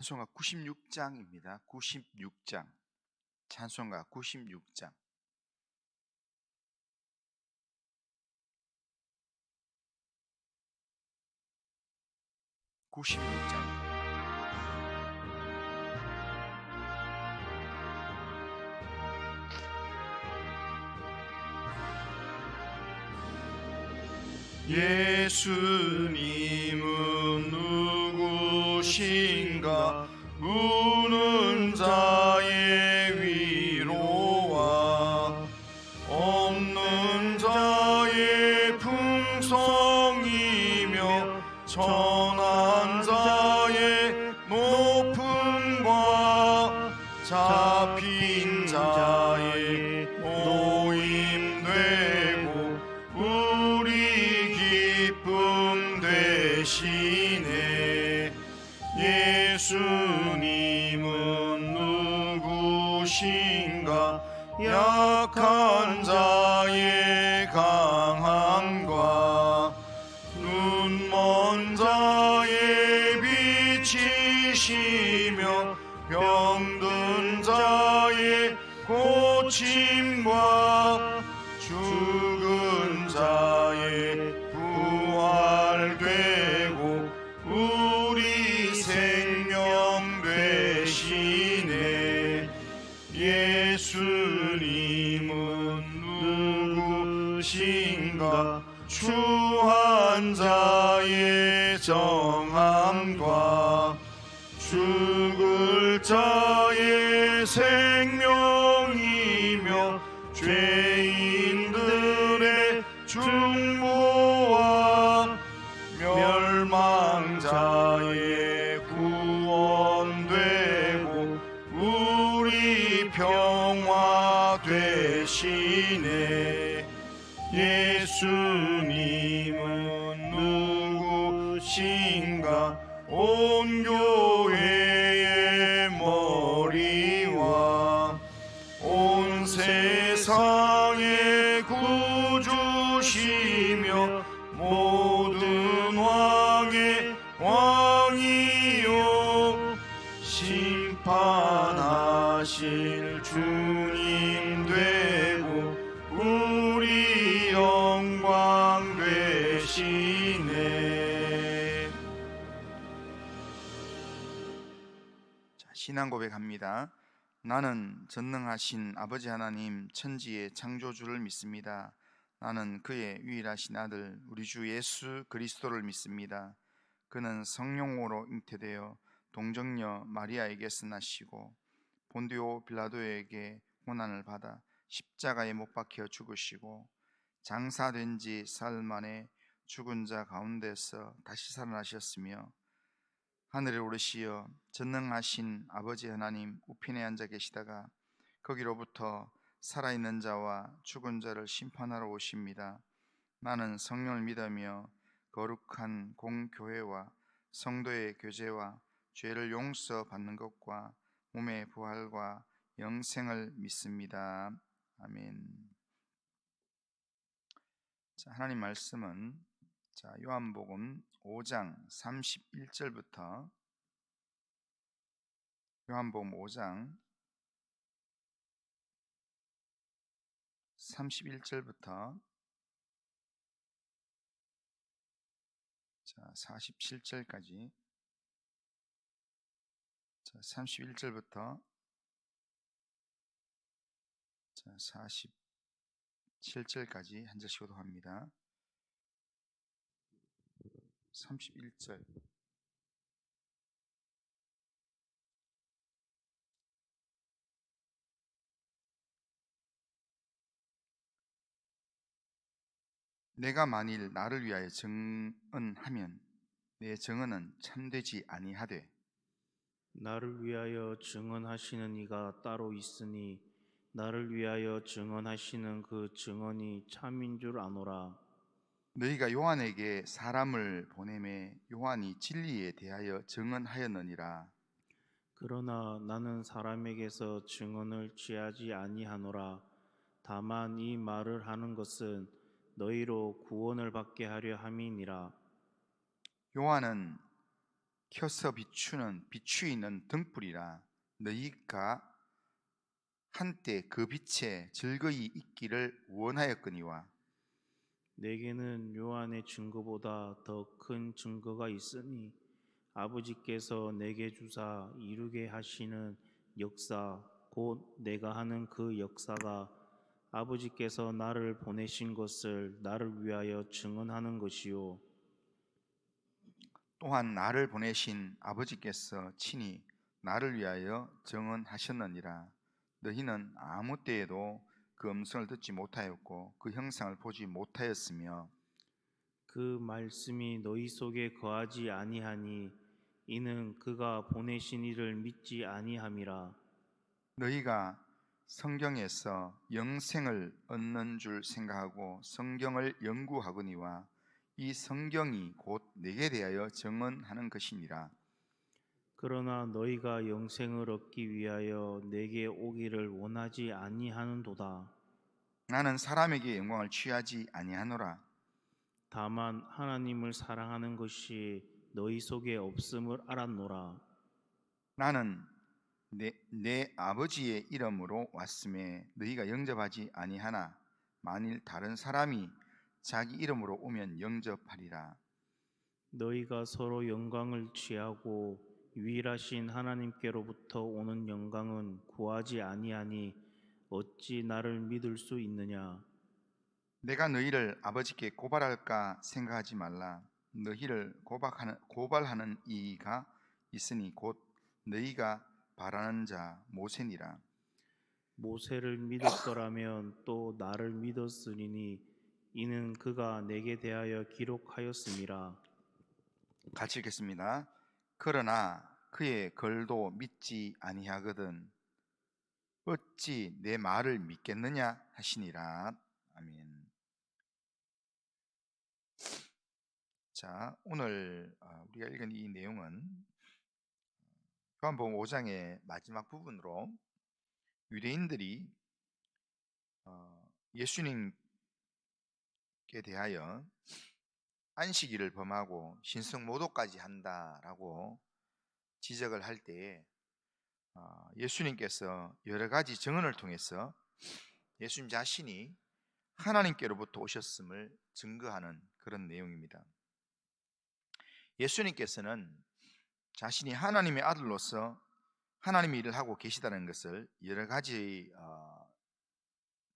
찬송가 96장입니다. 96장. 찬송가 96장. 96장. 예수님은 누구신가? 우는 자의 위로와 없는 자의 풍성이며 천한 자의 높음과 잡힌 자의 모임되고 우리 기쁨 되시네. 예수님은 누구신가? 약한 자의 강함과 눈먼 자의 빛이시며 병든 자의 고침과 죽은 자의 부활되고 우리 생명 되시네. 예수님은 누구신가? 추한 자의 정함과 죽을 자의 생명이며 죄인들의 중보와 멸망자의 구원되고 우리 평화 되시네. 예수님은 누구신가? 온 교회의 머리와 온 세상의 구주시며 모든 왕의 왕이요 심판하실 주님 되고 우리 영광 되시네. 신앙 고백합니다. 나는 전능하신 아버지 하나님 천지의 창조주를 믿습니다. 나는 그의 유일하신 아들 우리 주 예수 그리스도를 믿습니다. 그는 성령으로 잉태되어 동정녀 마리아에게서 나시고 본디오 빌라도에게 고난을 받아 십자가에 못 박혀 죽으시고 장사된 지 사흘 만에 죽은 자 가운데서 다시 살아나셨으며 하늘에 오르시어 전능하신 아버지 하나님 우편에 앉아 계시다가 거기로부터 살아있는 자와 죽은 자를 심판하러 오십니다. 나는 성령을 믿으며 거룩한 공교회와 성도의 교제와 죄를 용서받는 것과 몸의 부활과 영생을 믿습니다. 아멘. 자, 하나님 말씀은 요한복음 5장 31절부터 요한복음 5장 31절부터 47절까지 31절부터 47절까지 한 절씩 교독합니다. 31절 내가 만일 나를 위하여 증언하면 내 증언은 참되지 아니하되 나를 위하여 증언하시는 이가 따로 있으니 나를 위하여 증언하시는 그 증언이 참인 줄 아노라. 너희가 요한에게 사람을 보내매 요한이 진리에 대하여 증언하였느니라. 그러나 나는 사람에게서 증언을 취하지 아니하노라. 다만 이 말을 하는 것은 너희로 구원을 받게 하려 함이니라. 요한은 켜서 비추에 있는 등불이라 너희가 한때 그 빛에 즐거이 있기를 원하였거니와 내게는 요한의 증거보다 더 큰 증거가 있으니 아버지께서 내게 주사 이루게 하시는 역사 곧 내가 하는 그 역사가 아버지께서 나를 보내신 것을 나를 위하여 증언하는 것이요 또한 나를 보내신 아버지께서 친히 나를 위하여 증언하셨느니라. 너희는 아무 때에도 그 음성을 듣지 못하였고 그 형상을 보지 못하였으며 그 말씀이 너희 속에 거하지 아니하니 이는 그가 보내신 이를 믿지 아니함이라. 너희가 성경에서 영생을 얻는 줄 생각하고 성경을 연구하거니와 이 성경이 곧 내게 대하여 증언하는 것이니라. 그러나 너희가 영생을 얻기 위하여 내게 오기를 원하지 아니하는도다. 나는 사람에게 영광을 취하지 아니하노라. 다만 하나님을 사랑하는 것이 너희 속에 없음을 알았노라. 나는 내 아버지의 이름으로 왔음에 너희가 영접하지 아니하나 만일 다른 사람이 자기 이름으로 오면 영접하리라. 너희가 서로 영광을 취하고 유일하신 하나님께로부터 오는 영광은 구하지 아니하니 어찌 나를 믿을 수 있느냐? 내가 너희를 아버지께 고발할까 생각하지 말라. 너희를 고발하는 이가 있으니 곧 너희가 바라는 자 모세니라. 모세를 믿었더라면 또 나를 믿었으리니 이는 그가 내게 대하여 기록하였음이라. 같이 읽겠습니다. 그러나 그의 글도 믿지 아니하거든 어찌 내 말을 믿겠느냐 하시니라. 아멘. 자, 오늘 우리가 읽은 이 내용은 요한복음 5장의 마지막 부분으로 유대인들이 예수님께 대하여 안식일을 범하고 신성모독까지 한다라고 지적을 할 때 예수님께서 여러 가지 증언을 통해서 예수님 자신이 하나님께로부터 오셨음을 증거하는 그런 내용입니다. 예수님께서는 자신이 하나님의 아들로서 하나님의 일을 하고 계시다는 것을 여러 가지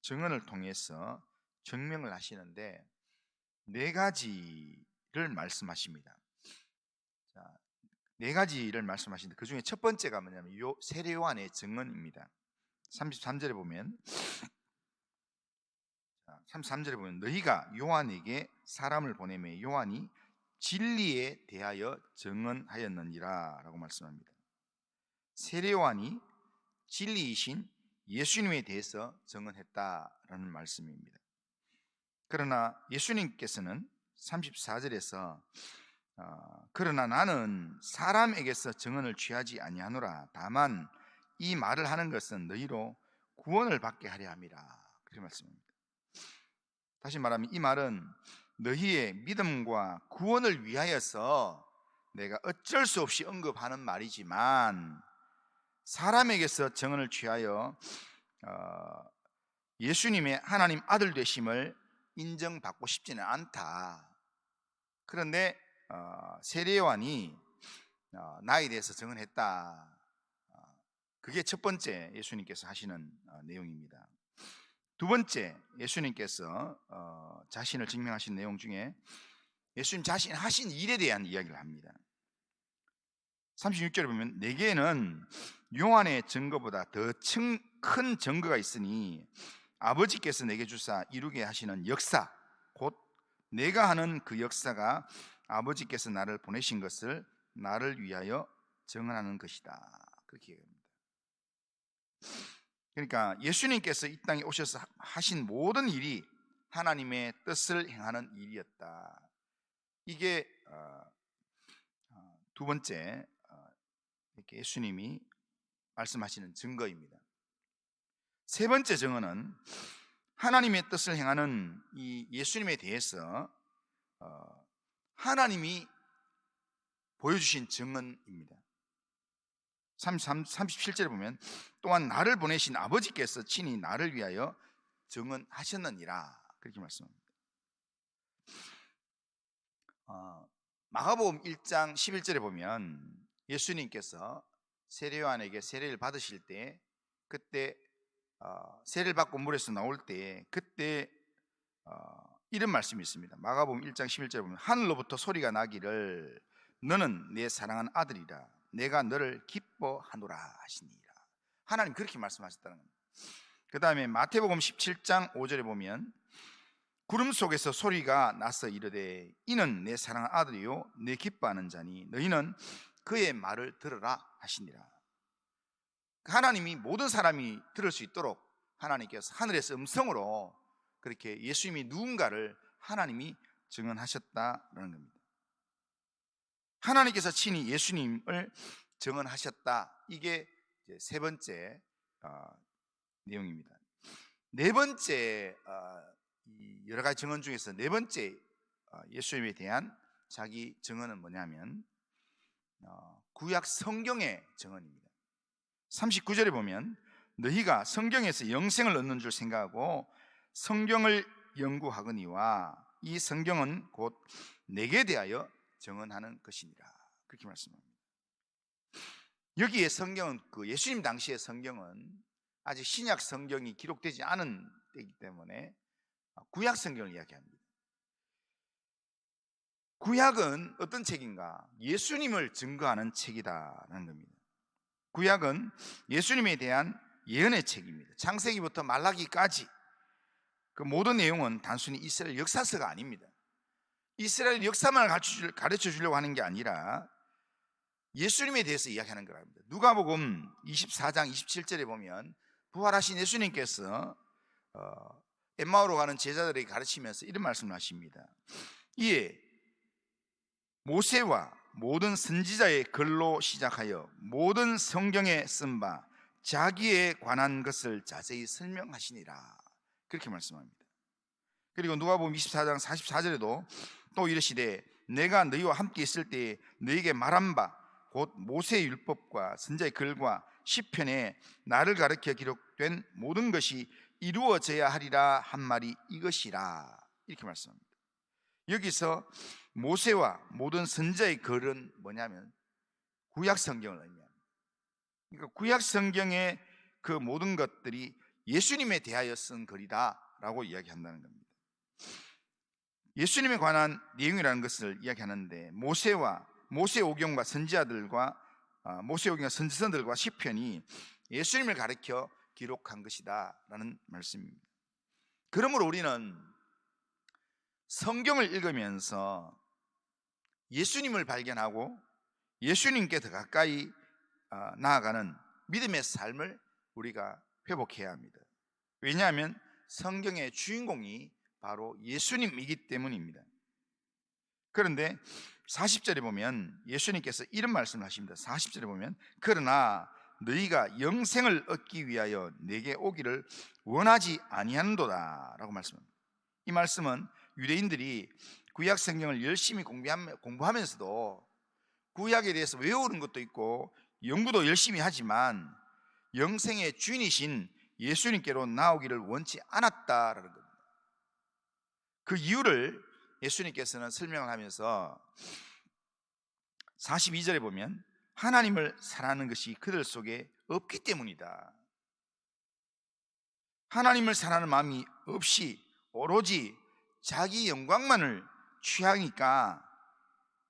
증언을 통해서 증명을 하시는데 네 가지를 말씀하십니다. 자, 네 가지를 말씀하시는데 그 중에 첫 번째가 뭐냐면 세례 요한의 증언입니다. 33절에 보면 33절에 보면 너희가 요한에게 사람을 보내매 요한이 진리에 대하여 증언하였느니라 라고 말씀합니다. 세례 요한이 진리이신 예수님에 대해서 증언했다라는 말씀입니다. 그러나 예수님께서는 34절에서 그러나 나는 사람에게서 증언을 취하지 아니하노라. 다만 이 말을 하는 것은 너희로 구원을 받게 하려 함이라. 그렇게 말씀합니다. 다시 말하면 이 말은 너희의 믿음과 구원을 위하여서 내가 어쩔 수 없이 언급하는 말이지만 사람에게서 증언을 취하여 예수님의 하나님 아들 되심을 인정받고 싶지는 않다. 그런데 세례 요한이 나에 대해서 증언했다. 그게 첫 번째 예수님께서 하시는 내용입니다. 두 번째 예수님께서 자신을 증명하신 내용 중에 예수님 자신 하신 일에 대한 이야기를 합니다. 36절에 보면 내게는 요한의 증거보다 더 큰 증거가 있으니 아버지께서 내게 주사 이루게 하시는 역사 곧 내가 하는 그 역사가 아버지께서 나를 보내신 것을 나를 위하여 증언하는 것이다. 그렇게 얘기합니다. 그러니까 예수님께서 이 땅에 오셔서 하신 모든 일이 하나님의 뜻을 행하는 일이었다. 이게 두 번째 이렇게 예수님이 말씀하시는 증거입니다. 세 번째 증언은 하나님의 뜻을 행하는 이 예수님에 대해서 하나님이 보여주신 증언입니다. 37절에 보면 또한 나를 보내신 아버지께서 친히 나를 위하여 증언하셨느니라 그렇게 말씀합니다. 마가복음 1장 11절에 보면 예수님께서 세례요한에게 세례를 받으실 때 그때 세례를 받고 물에서 나올 때 그때 이런 말씀이 있습니다. 마가복음 1장 11절에 보면 하늘로부터 소리가 나기를 너는 내 사랑하는 아들이라 내가 너를 기뻐하노라 하시니라. 하나님 그렇게 말씀하셨다는 겁니다. 그 다음에 마태복음 17장 5절에 보면 구름 속에서 소리가 나서 이르되 이는 내 사랑하는 아들이요 내 기뻐하는 자니 너희는 그의 말을 들으라 하시니라. 하나님이 모든 사람이 들을 수 있도록 하나님께서 하늘에서 음성으로 그렇게 예수님이 누군가를 하나님이 증언하셨다라는 겁니다. 하나님께서 친히 예수님을 증언하셨다. 이게 이제 세 번째 내용입니다. 네 번째 이 여러 가지 증언 중에서 네 번째 예수님에 대한 자기 증언은 뭐냐면 구약 성경의 증언입니다. 39절에 보면 너희가 성경에서 영생을 얻는 줄 생각하고 성경을 연구하거니와 이 성경은 곧 내게 대하여 증언하는 것이니라 그렇게 말씀합니다. 여기에 성경은 그 예수님 당시의 성경은 아직 신약 성경이 기록되지 않은 때이기 때문에 구약 성경을 이야기합니다. 구약은 어떤 책인가? 예수님을 증거하는 책이다라는 겁니다. 구약은 예수님에 대한 예언의 책입니다. 창세기부터 말라기까지 그 모든 내용은 단순히 이스라엘 역사서가 아닙니다. 이스라엘 역사만 가르쳐 주려고 하는 게 아니라 예수님에 대해서 이야기하는 거랍니다. 누가복음 24장 27절에 보면 부활하신 예수님께서 엠마오로 가는 제자들에게 가르치면서 이런 말씀을 하십니다. 이에 모세와 모든 선지자의 글로 시작하여 모든 성경에 쓴 바 자기에 관한 것을 자세히 설명하시니라 그렇게 말씀합니다. 그리고 누가복음 24장 44절에도 또 이르시되 내가 너희와 함께 있을 때에 너희에게 말한 바 곧 모세의 율법과 선지자의 글과 시편에 나를 가르쳐 기록된 모든 것이 이루어져야 하리라 한 말이 이것이라 이렇게 말씀합니다. 여기서 모세와 모든 선지자의 글은 뭐냐면 구약 성경을 의미합니다. 그러니까 구약 성경의 그 모든 것들이 예수님에 대하여 쓴 글이다라고 이야기한다는 겁니다. 예수님에 관한 내용이라는 것을 이야기하는데 모세오경과 선지자들과 모세오경과 선지서들과 시편이 예수님을 가리켜 기록한 것이다라는 말씀입니다. 그러므로 우리는 성경을 읽으면서 예수님을 발견하고 예수님께 더 가까이 나아가는 믿음의 삶을 우리가 회복해야 합니다. 왜냐하면 성경의 주인공이 바로 예수님이기 때문입니다. 그런데 40절에 보면 예수님께서 이런 말씀을 하십니다. 40절에 보면 그러나 너희가 영생을 얻기 위하여 내게 오기를 원하지 아니하는도다 라고 말씀합니다. 이 말씀은 유대인들이 구약 성경을 열심히 공부하면서도 구약에 대해서 외우는 것도 있고 연구도 열심히 하지만 영생의 주인이신 예수님께로 나오기를 원치 않았다라는 겁니다. 그 이유를 예수님께서는 설명을 하면서 42절에 보면 하나님을 사랑하는 것이 그들 속에 없기 때문이다. 하나님을 사랑하는 마음이 없이 오로지 자기 영광만을 취하니까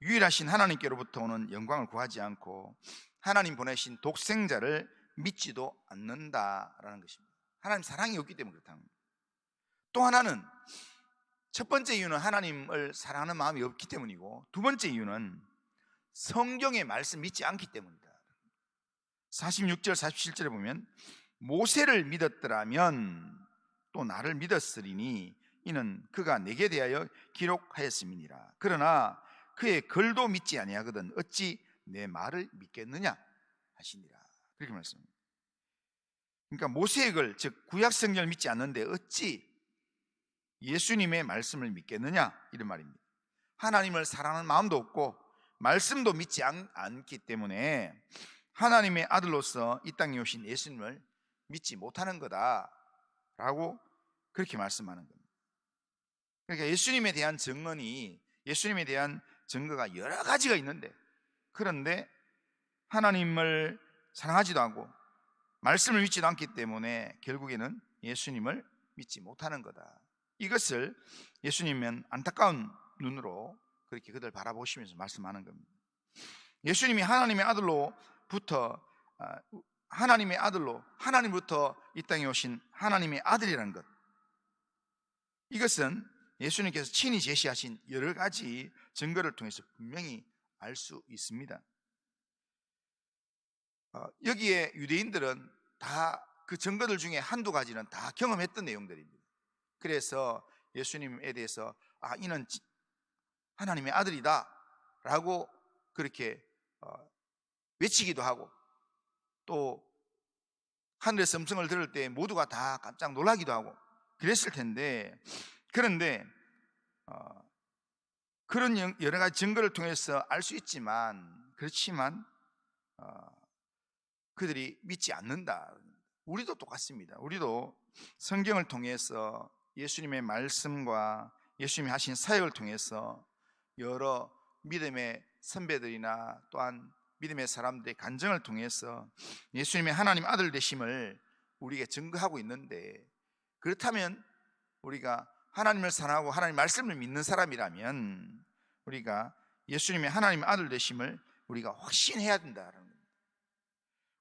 유일하신 하나님께로부터 오는 영광을 구하지 않고 하나님 보내신 독생자를 믿지도 않는다라는 것입니다. 하나님 사랑이 없기 때문에 그렇다는 겁니다. 또 하나는 첫 번째 이유는 하나님을 사랑하는 마음이 없기 때문이고 두 번째 이유는 성경의 말씀 믿지 않기 때문이다. 46절 47절에 보면 모세를 믿었더라면 또 나를 믿었으리니 이는 그가 내게 대하여 기록하였음이니라. 그러나 그의 글도 믿지 아니하거든 어찌 내 말을 믿겠느냐 하시니라. 그렇게 말씀합니다. 그러니까 모세의 글, 즉 구약 성경을 믿지 않는데 어찌 예수님의 말씀을 믿겠느냐 이런 말입니다. 하나님을 사랑하는 마음도 없고 말씀도 믿지 않기 때문에 하나님의 아들로서 이 땅에 오신 예수님을 믿지 못하는 거다라고 그렇게 말씀하는 겁니다. 그러니까 예수님에 대한 증거가 여러 가지가 있는데, 그런데 하나님을 사랑하지도 않고 말씀을 믿지도 않기 때문에 결국에는 예수님을 믿지 못하는 거다. 이것을 예수님은 안타까운 눈으로 그렇게 그들 바라보시면서 말씀하는 겁니다. 예수님이 하나님의 아들로부터 하나님부터 이 땅에 오신 하나님의 아들이라는 것, 이것은 예수님께서 친히 제시하신 여러 가지 증거를 통해서 분명히 알 수 있습니다. 여기에 유대인들은 다 그 증거들 중에 한두 가지는 다 경험했던 내용들입니다. 그래서 예수님에 대해서 이는 하나님의 아들이다 라고 그렇게 외치기도 하고, 또 하늘에서 음성을 들을 때 모두가 다 깜짝 놀라기도 하고 그랬을 텐데, 그런데 그런 여러 가지 증거를 통해서 알 수 있지만, 그렇지만 그들이 믿지 않는다. 우리도 똑같습니다. 우리도 성경을 통해서 예수님의 말씀과 예수님이 하신 사역을 통해서 여러 믿음의 선배들이나 또한 믿음의 사람들의 간증을 통해서 예수님의 하나님 아들 되심을 우리에게 증거하고 있는데, 그렇다면 우리가 하나님을 사랑하고 하나님 말씀을 믿는 사람이라면 우리가 예수님의 하나님 아들 되심을 우리가 확신해야 된다는 겁니다.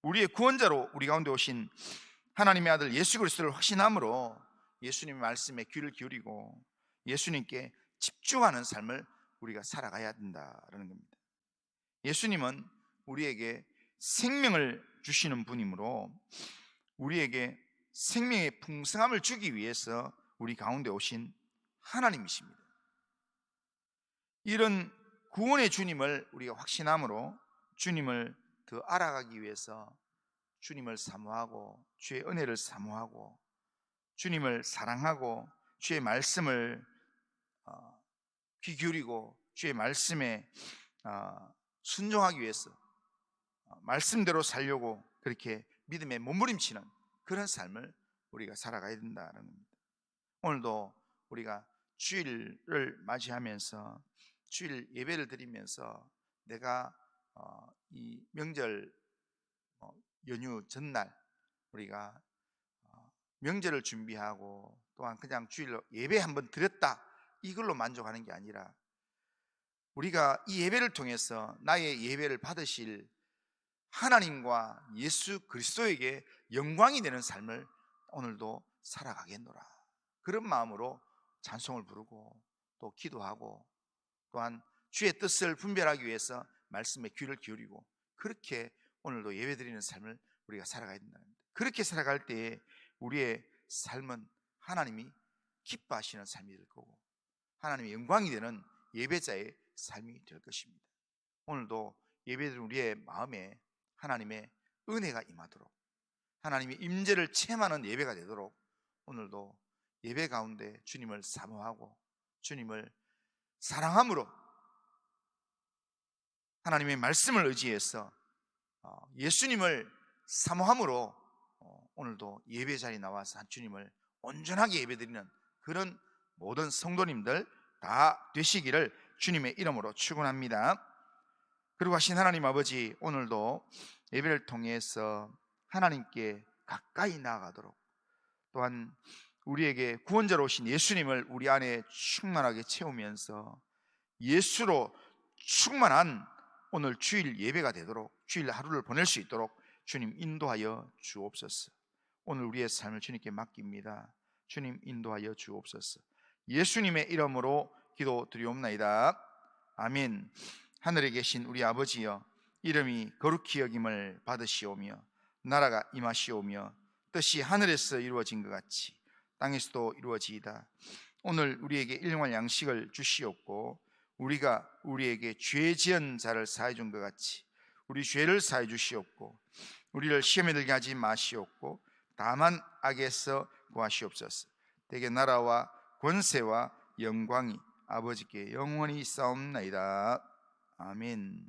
우리의 구원자로 우리 가운데 오신 하나님의 아들 예수 그리스도를 확신함으로 예수님의 말씀에 귀를 기울이고 예수님께 집중하는 삶을 우리가 살아가야 된다는 겁니다. 예수님은 우리에게 생명을 주시는 분이므로 우리에게 생명의 풍성함을 주기 위해서 우리 가운데 오신 하나님이십니다. 이런 구원의 주님을 우리가 확신함으로 주님을 더 알아가기 위해서 주님을 사모하고 주의 은혜를 사모하고 주님을 사랑하고 주의 말씀을 귀 기울이고 주의 말씀에 순종하기 위해서 말씀대로 살려고 그렇게 믿음에 몸부림치는 그런 삶을 우리가 살아가야 된다는 겁니다. 오늘도 우리가 주일을 맞이하면서 주일 예배를 드리면서 내가 이 명절 연휴 전날 우리가 명절을 준비하고 또한 그냥 주일로 예배 한번 드렸다 이걸로 만족하는 게 아니라 우리가 이 예배를 통해서 나의 예배를 받으실 하나님과 예수 그리스도에게 영광이 되는 삶을 오늘도 살아가겠노라. 그런 마음으로 찬송을 부르고 또 기도하고 또한 주의 뜻을 분별하기 위해서 말씀에 귀를 기울이고 그렇게 오늘도 예배드리는 삶을 우리가 살아가야 된다는 겁니다. 그렇게 살아갈 때에 우리의 삶은 하나님이 기뻐하시는 삶이 될 거고 하나님의 영광이 되는 예배자의 삶이 될 것입니다. 오늘도 예배드리는 우리의 마음에 하나님의 은혜가 임하도록 하나님의 임재를 체험하는 예배가 되도록 오늘도 예배 가운데 주님을 사모하고 주님을 사랑함으로 하나님의 말씀을 의지해서 예수님을 사모함으로 오늘도 예배 자리에 나와서 주님을 온전하게 예배드리는 그런 모든 성도님들 다 되시기를 주님의 이름으로 축원합니다. 그리고 하신 하나님 아버지, 오늘도 예배를 통해서 하나님께 가까이 나아가도록 또한 우리에게 구원자로 오신 예수님을 우리 안에 충만하게 채우면서 예수로 충만한 오늘 주일 예배가 되도록 주일 하루를 보낼 수 있도록 주님 인도하여 주옵소서. 오늘 우리의 삶을 주님께 맡깁니다. 주님 인도하여 주옵소서. 예수님의 이름으로 기도드리옵나이다. 아멘. 하늘에 계신 우리 아버지여, 이름이 거룩히 여김을 받으시오며 나라가 임하시오며 뜻이 하늘에서 이루어진 것 같이 땅에서도 이루어지이다. 오늘 우리에게 일용할 양식을 주시옵고 우리가 우리에게 죄 지은 자를 사해 준 것 같이 우리 죄를 사해 주시옵고 우리를 시험에 들게 하지 마시옵고 다만 악에서 구하시옵소서. 대개 나라와 권세와 영광이 아버지께 영원히 있사옵나이다. 아멘.